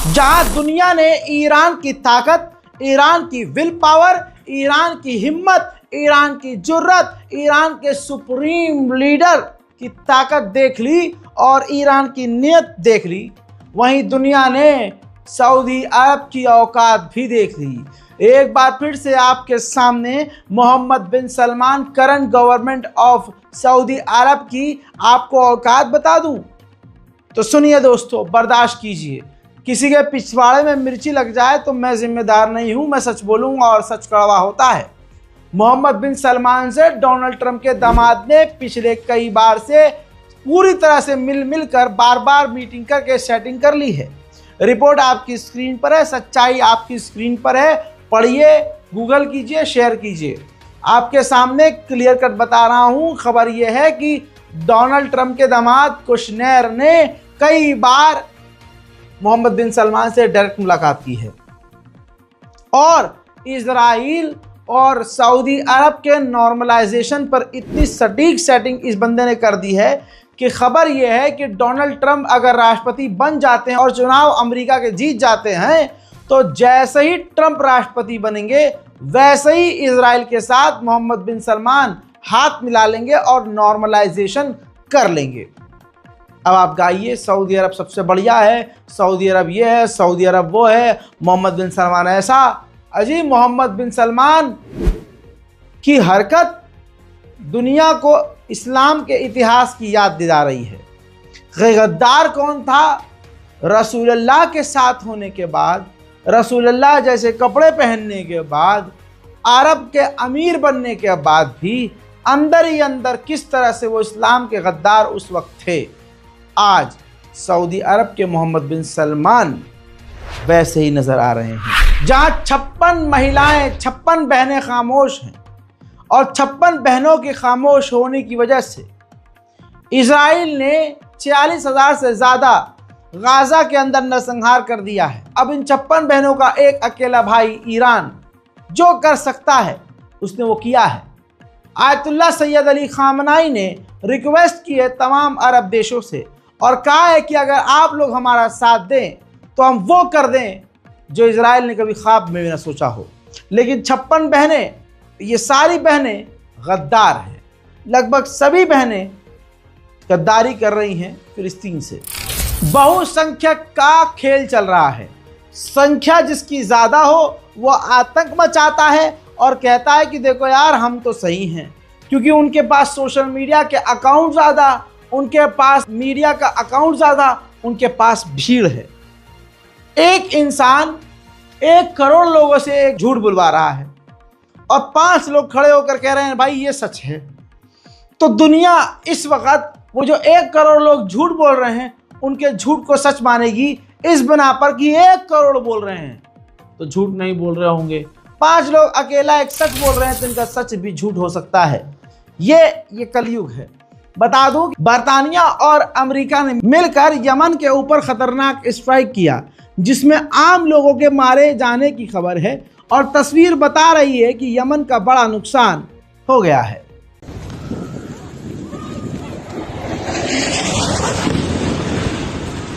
जहां दुनिया ने ईरान की ताकत, ईरान की विल पावर, ईरान की हिम्मत, ईरान की जुर्रत, ईरान के सुप्रीम लीडर की ताकत देख ली और ईरान की नीयत देख ली, वहीं दुनिया ने सऊदी अरब की औकात भी देख ली। एक बार फिर से आपके सामने Mohammed bin Salman, current government of Saudi Arabia की आपको औकात बता दूं तो सुनिए दोस्तों, बर्दाश्त कीजिए। किसी के पिछवाड़े में मिर्ची लग जाए तो मैं जिम्मेदार नहीं हूं, मैं सच बोलूंगा और सच कड़वा होता है। मोहम्मद बिन सलमान से डोनाल्ड ट्रंप के दामाद ने पिछले कई बार से पूरी तरह से मिलकर बार बार मीटिंग करके सेटिंग कर ली है। रिपोर्ट आपकी स्क्रीन पर है, सच्चाई आपकी स्क्रीन पर है, पढ़िए, गूगल कीजिए, शेयर कीजिए। आपके सामने क्लियर कट बता रहा हूं। खबर यह है कि डोनाल्ड ट्रंप के दामाद कुशनेर ने कई बार मोहम्मद बिन सलमान से डायरेक्ट मुलाकात की है और इजराइल और सऊदी अरब के नॉर्मलाइजेशन पर इतनी सटीक सेटिंग इस बंदे ने कर दी है कि खबर यह है कि डोनाल्ड ट्रंप अगर राष्ट्रपति बन जाते हैं और चुनाव अमेरिका के जीत जाते हैं तो जैसे ही ट्रंप राष्ट्रपति बनेंगे वैसे ही इजराइल के साथ मोहम्मद बिन सलमान हाथ मिला लेंगे और नॉर्मलाइजेशन कर लेंगे। अब आप गाइए, सऊदी अरब सबसे बढ़िया है, सऊदी अरब ये है, सऊदी अरब वो है, मोहम्मद बिन सलमान ऐसा। अजी, मोहम्मद बिन सलमान की हरकत दुनिया को इस्लाम के इतिहास की याद दिला रही है। गद्दार कौन था? रसूलुल्लाह के साथ होने के बाद, रसूलुल्लाह जैसे कपड़े पहनने के बाद, अरब के अमीर बनने के बाद भी अंदर ही अंदर किस तरह से वो इस्लाम के गद्दार उस वक्त थे, आज सऊदी अरब के मोहम्मद बिन सलमान वैसे ही नजर आ रहे हैं। जहां 56 महिलाएं, 56 बहनें खामोश हैं और 56 बहनों के खामोश होने की वजह से इजराइल ने 46,000 से ज़्यादा गाजा के अंदर नरसंहार कर दिया है। अब इन 56 बहनों का एक अकेला भाई ईरान जो कर सकता है उसने वो किया है। आयतुल्लाह सैयद अली खामनाई ने रिक्वेस्ट की है तमाम अरब देशों से और कहा है कि अगर आप लोग हमारा साथ दें तो हम वो कर दें जो इजराइल ने कभी ख्वाब में भी ना सोचा हो। लेकिन 56 बहनें, ये सारी बहनें गद्दार हैं। लगभग सभी बहनें गद्दारी कर रही हैं फिलिस्तीन से। बहुसंख्यक का खेल चल रहा है। संख्या जिसकी ज़्यादा हो वो आतंक मचाता है और कहता है कि देखो यार, हम तो सही हैं, क्योंकि उनके पास सोशल मीडिया के अकाउंट ज़्यादा, उनके पास मीडिया का अकाउंट ज़्यादा, उनके पास भीड़ है। एक इंसान 1 करोड़ लोगों से एक झूठ बुलवा रहा है और 5 लोग खड़े होकर कह रहे हैं भाई ये सच है, तो दुनिया इस वक्त वो जो 1 करोड़ लोग झूठ बोल रहे हैं उनके झूठ को सच मानेगी इस बिना पर कि 1 करोड़ बोल रहे हैं तो झूठ नहीं बोल रहे होंगे। 5 लोग अकेला एक सच बोल रहे हैं तो इनका सच भी झूठ हो सकता है। ये कलयुग है। बता दूं, बरतानिया और अमेरिका ने मिलकर यमन के ऊपर खतरनाक स्ट्राइक किया जिसमें आम लोगों के मारे जाने की खबर है और तस्वीर बता रही है कि यमन का बड़ा नुकसान हो गया है।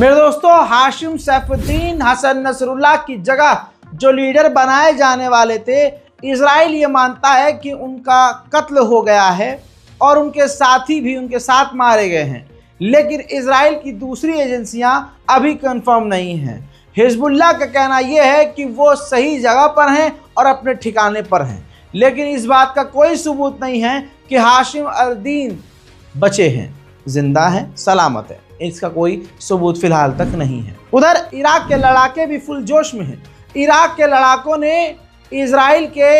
मेरे दोस्तों, हाशिम सैफुद्दीन हसन नसरुल्लाह की जगह जो लीडर बनाए जाने वाले थे, इजराइल ये मानता है कि उनका कत्ल हो गया है और उनके साथी भी उनके साथ मारे गए हैं। लेकिन इजराइल की दूसरी एजेंसियां अभी कंफर्म नहीं हैं। हिजबुल्लाह का कहना यह है कि वो सही जगह पर हैं और अपने ठिकाने पर हैं, लेकिन इस बात का कोई सबूत नहीं है कि हाशिम अल-दीन बचे हैं, जिंदा हैं, सलामत हैं। इसका कोई सबूत फिलहाल तक नहीं है। उधर इराक के लड़ाके भी फुल जोश में हैं। इराक के लड़ाकों ने इजराइल के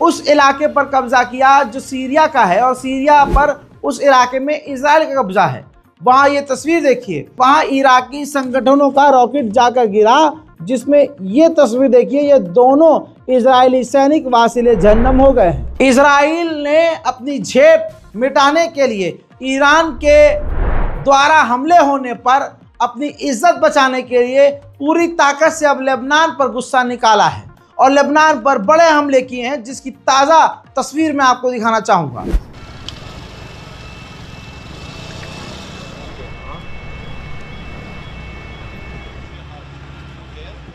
उस इलाके पर कब्जा किया जो सीरिया का है, और सीरिया पर उस इलाके में इजराइल का कब्जा है। वहां ये तस्वीर देखिए, वहां इराकी संगठनों का रॉकेट जाकर गिरा, जिसमें ये तस्वीर देखिए, ये दोनों इजरायली सैनिक वासिले जहन्नम हो गए। इजराइल ने अपनी झेप मिटाने के लिए ईरान के द्वारा हमले होने पर अपनी इज्जत बचाने के लिए पूरी ताकत से अब लेबनान पर गुस्सा निकाला है और लेबनान पर बड़े हमले किए हैं, जिसकी ताज़ा तस्वीर मैं आपको दिखाना चाहूँगा।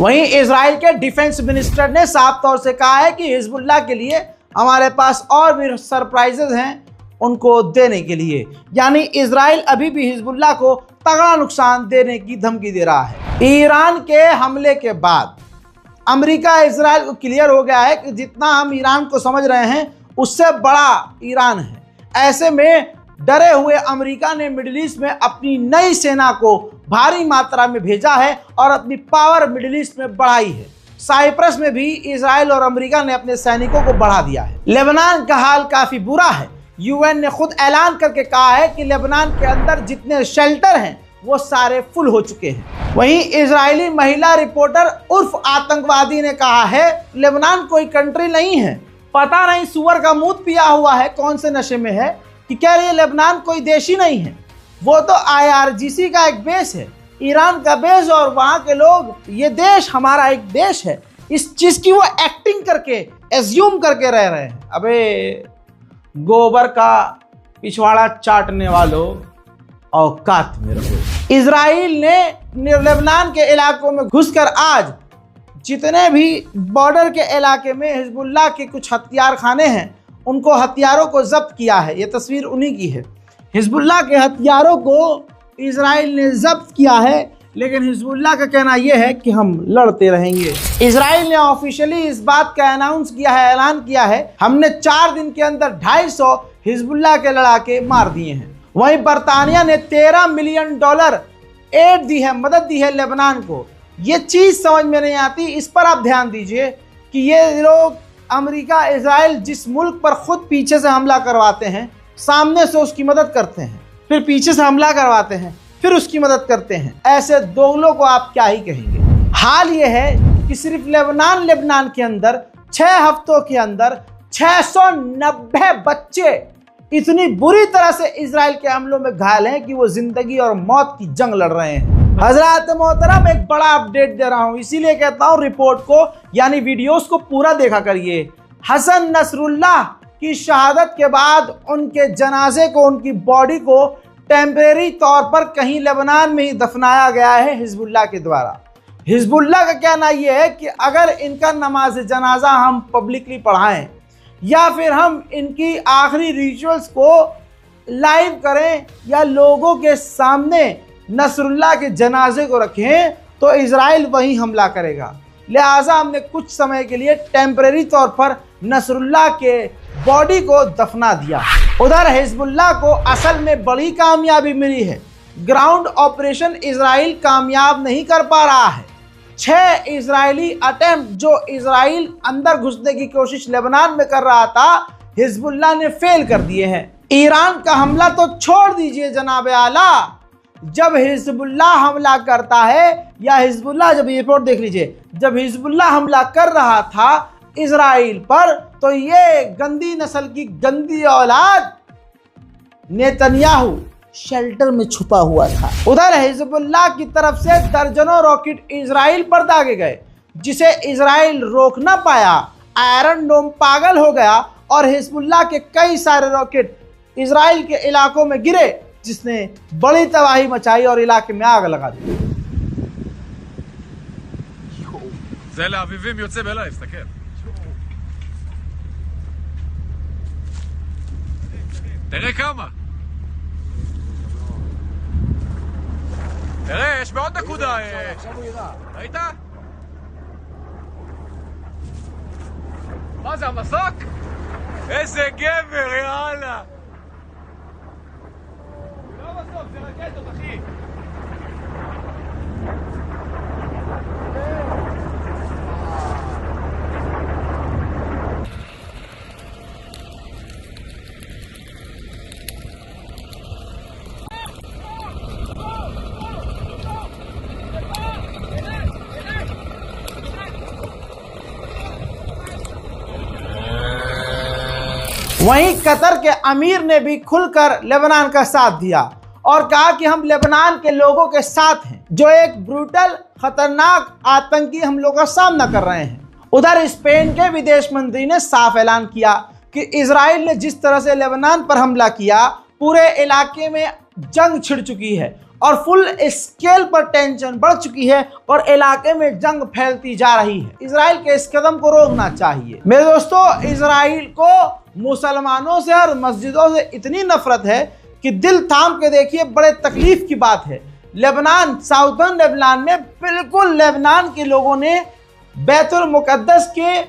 वहीं इजराइल के डिफेंस मिनिस्टर ने साफ तौर से कहा है कि हिजबुल्लाह के लिए हमारे पास और भी सरप्राइजेज हैं उनको देने के लिए, यानी इजराइल अभी भी हिजबुल्लाह को तगड़ा नुकसान देने की धमकी दे रहा है। ईरान के हमले के बाद अमेरिका इजराइल को क्लियर हो गया है कि जितना हम ईरान को समझ रहे हैं उससे बड़ा ईरान है। ऐसे में डरे हुए अमेरिका ने मिडिल ईस्ट में अपनी नई सेना को भारी मात्रा में भेजा है और अपनी पावर मिडिल ईस्ट में बढ़ाई है। साइप्रस में भी इजराइल और अमेरिका ने अपने सैनिकों को बढ़ा दिया है। लेबनान का हाल काफी बुरा है। यूएन ने खुद ऐलान करके कहा है कि लेबनान के अंदर जितने शेल्टर हैं वो सारे फुल हो चुके हैं। वहीं इजरायली महिला रिपोर्टर उर्फ आतंकवादी ने कहा है लेबनान कोई कंट्री नहीं है, पता नहीं सुअर का मूत पिया हुआ है, कौन से नशे में है कि कह रही है लेबनान कोई देश ही नहीं है, वो तो IRGC का एक बेस है, ईरान का बेस, और वहाँ के लोग, ये देश हमारा एक देश है। इस चीज़ की वो एक्टिंग करके एज्यूम करके रह रहे हैं। अबे गोबर का पिछवाड़ा चाटने वालों, औकात में रहो। इजराइल ने लेबनान के इलाकों में घुसकर आज जितने भी बॉर्डर के इलाके में हिजबुल्लाह के कुछ हथियार खाने हैं उनको हथियारों को जब्त किया है। ये तस्वीर उन्हीं की है। हिजबुल्लाह के हथियारों को इजराइल ने जब्त किया है, लेकिन हिजबुल्लाह का कहना यह है कि हम लड़ते रहेंगे। इजराइल ने ऑफिशियली इस बात का अनाउंस किया है, ऐलान किया है, हमने 4 दिन के अंदर 250 हिजबुल्लाह के लड़ाके मार दिए हैं। वहीं बरतानिया ने $13 मिलियन एड दी है, मदद दी है लेबनान को। ये चीज़ समझ में नहीं आती, इस पर आप ध्यान दीजिए कि ये लोग अमेरिका इजराइल जिस मुल्क पर खुद पीछे से हमला करवाते हैं, सामने से उसकी मदद करते हैं, फिर पीछे से हमला करवाते हैं, फिर उसकी मदद करते हैं। ऐसे दोगलों को आप क्या ही कहेंगे। हाल ये है कि सिर्फ लेबनान के अंदर 6 हफ्तों के अंदर 690 बच्चे इतनी बुरी तरह से इजराइल के हमलों में घायल हैं कि वो जिंदगी और मौत की जंग लड़ रहे हैं। हजरात मोहतरम, एक बड़ा अपडेट दे रहा हूं, इसीलिए कहता हूं रिपोर्ट को यानी वीडियोस को पूरा देखा करिए। हसन नसरुल्लाह की शहादत के बाद उनके जनाजे को, उनकी बॉडी को टेम्परेरी तौर पर कहीं लेबनान में ही दफनाया गया है हिजबुल्लाह के द्वारा। हिजबुल्लाह का कहना यह है कि अगर इनका नमाज जनाजा हम पब्लिकली पढ़ाएं या फिर हम इनकी आखिरी रिचुअल्स को लाइव करें या लोगों के सामने नसरुल्लाह के जनाजे को रखें तो इजराइल वहीं हमला करेगा। लिहाजा हमने कुछ समय के लिए टेम्परेरी तौर पर नसरुल्लाह के बॉडी को दफना दिया। उधर हिजबुल्लाह को असल में बड़ी कामयाबी मिली है। ग्राउंड ऑपरेशन इजराइल कामयाब नहीं कर पा रहा है। 6 इजरायली अटेम्प्ट जो इजराइल अंदर घुसने की कोशिश लेबनान में कर रहा था, हिजबुल्लाह ने फेल कर दिए हैं। ईरान का हमला तो छोड़ दीजिए जनाब आला, जब हिजबुल्लाह हमला करता है या हिजबुल्लाह, जब ये रिपोर्ट देख लीजिए, जब हिजबुल्लाह हमला कर रहा था इजराइल पर, तो ये गंदी नस्ल की गंदी औलाद नेतन्याहू शेल्टर में छुपा हुआ था। उधर हिजबुल्लाह की तरफ से दर्जनों रॉकेट इजराइल पर दागे गए, जिसे इजराइल रोक ना पाया। आयरन डोम पागल हो गया और हिजबुल्लाह के कई सारे रॉकेट इजराइल के इलाकों में गिरे, जिसने बड़ी तबाही मचाई और इलाके में आग लगा दी। זה לאביבים יוצא בלייב, תסתכל. תראה כמה. תראה, יש בעוד נקודה. ראית? מה זה, המסוק? איזה גבר, יאללה. זה לא מסוק, זה רקטות, אחי. वहीं कतर के अमीर ने भी खुलकर लेबनान का साथ दिया और कहा कि हम लेबनान के लोगों के साथ हैं, जो एक ब्रूटल खतरनाक आतंकी हमलों का सामना कर रहे हैं। उधर स्पेन के विदेश मंत्री ने साफ ऐलान किया कि इजराइल ने जिस तरह से लेबनान पर हमला किया, पूरे इलाके में जंग छिड़ चुकी है और फुल स्केल पर टेंशन बढ़ चुकी है और इलाके में जंग फैलती जा रही है। इजराइल के इस कदम को रोकना चाहिए। मेरे दोस्तों, इजराइल को मुसलमानों से और मस्जिदों से इतनी नफरत है कि दिल थाम के देखिए, बड़े तकलीफ की बात है। लेबनान, साउदर्न लेबनान में बिल्कुल लेबनान के लोगों ने बैतुल मुकद्दस के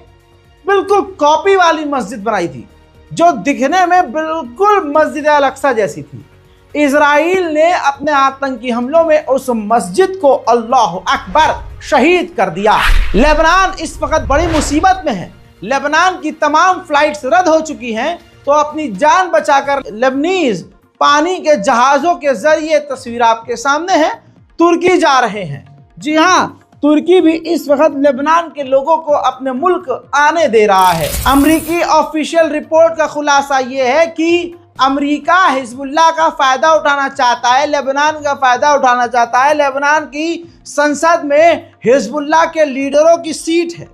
बिल्कुल कॉपी वाली मस्जिद बनाई थी, जो दिखने में बिल्कुल मस्जिद अल अक्सा जैसी थी। इजराइल ने अपने आतंकी हमलों में उस मस्जिद को अल्लाह अकबर शहीद कर दिया। लेबनान इस वक्त बड़ी मुसीबत में है। लेबनान की तमाम फ्लाइट्स रद्द हो चुकी हैं, तो अपनी जान बचाकर लेबनीज पानी के जहाज़ों के जरिए, तस्वीर आपके सामने है, तुर्की जा रहे हैं। जी हाँ, तुर्की भी इस वक्त लेबनान के लोगों को अपने मुल्क आने दे रहा है। अमेरिकी ऑफिशियल रिपोर्ट का खुलासा ये है कि अमेरिका हिजबुल्लाह का फ़ायदा उठाना चाहता है, लेबनान का फ़ायदा उठाना चाहता है। लेबनान की संसद में हिजबुल्लाह के लीडरों की सीट है,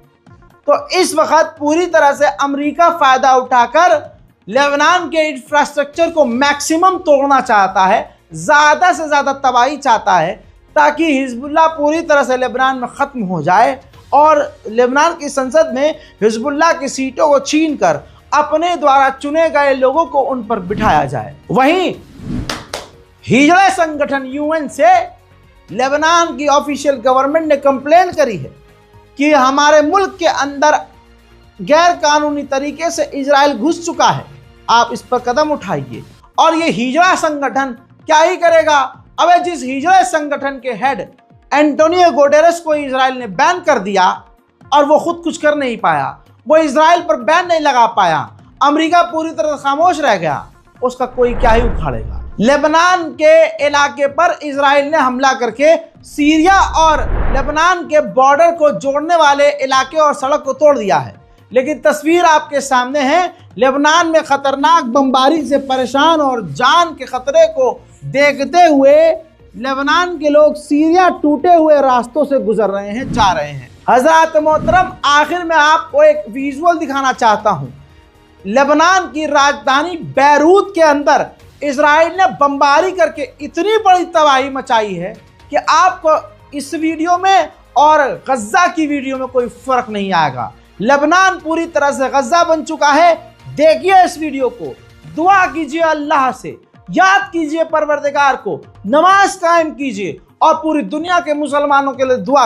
तो इस वक्त पूरी तरह से अमेरिका फ़ायदा उठाकर लेबनान के इंफ्रास्ट्रक्चर को मैक्सिमम तोड़ना चाहता है, ज़्यादा से ज़्यादा तबाही चाहता है, ताकि हिजबुल्लाह पूरी तरह से लेबनान में ख़त्म हो जाए और लेबनान की संसद में हिजबुल्लाह की सीटों को छीन कर अपने द्वारा चुने गए लोगों को उन पर बिठाया जाए। वहीं हिजड़ा संगठन यूएन से लेबनान की ऑफिशियल गवर्नमेंट ने कंप्लेन करी है कि हमारे मुल्क के अंदर गैर कानूनी तरीके से इजराइल घुस चुका है, आप इस पर कदम उठाइए। और ये हिजड़ा संगठन क्या ही करेगा। अबे जिस हिजड़ा संगठन के हेड एंटोनियो गुटेरेस को इजराइल ने बैन कर दिया और वो खुद कुछ कर नहीं पाया, वो इजराइल पर बैन नहीं लगा पाया, अमेरिका पूरी तरह खामोश रह गया, उसका कोई क्या ही उखाड़ेगा। लेबनान के इलाके पर इजराइल ने हमला करके सीरिया और लेबनान के बॉर्डर को जोड़ने वाले इलाके और सड़क को तोड़ दिया है। लेकिन तस्वीर आपके सामने है, लेबनान में खतरनाक बमबारी से परेशान और जान के खतरे को देखते हुए लेबनान के लोग सीरिया टूटे हुए रास्तों से गुजर रहे हैं, जा रहे हैं। हज़रात मोहतरम, आखिर में आपको एक विजुअल दिखाना चाहता हूं। लेबनान की राजधानी बैरूत के अंदर इजराइल ने बमबारी करके इतनी बड़ी तबाही मचाई है कि आपको इस वीडियो में और गज्जा की वीडियो में कोई फर्क नहीं आएगा। लेबनान पूरी तरह से गज्जा बन चुका है। देखिए इस वीडियो को, दुआ कीजिए अल्लाह से, याद कीजिए परवरदिगार को, नमाज कायम कीजिए और पूरी दुनिया के मुसलमानों के लिए दुआ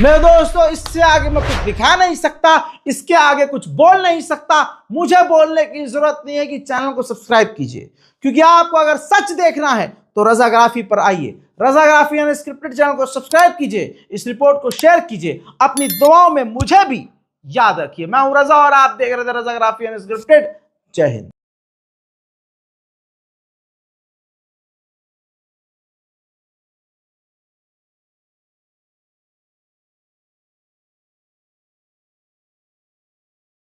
मेरे दोस्तों, इससे आगे मैं कुछ दिखा नहीं सकता, इसके आगे कुछ बोल नहीं सकता। मुझे बोलने की जरूरत नहीं है कि चैनल को सब्सक्राइब कीजिए, क्योंकि आपको अगर सच देखना है तो रजाग्राफी पर आइए। रजाग्राफी अनस्क्रिप्टेड चैनल को सब्सक्राइब कीजिए, इस रिपोर्ट को शेयर कीजिए, अपनी दुआओं में मुझे भी याद रखिए। मैं हूं रजा और आप देख रहे थे रजाग्राफी अनस्क्रिप्टेड। जय हिंद।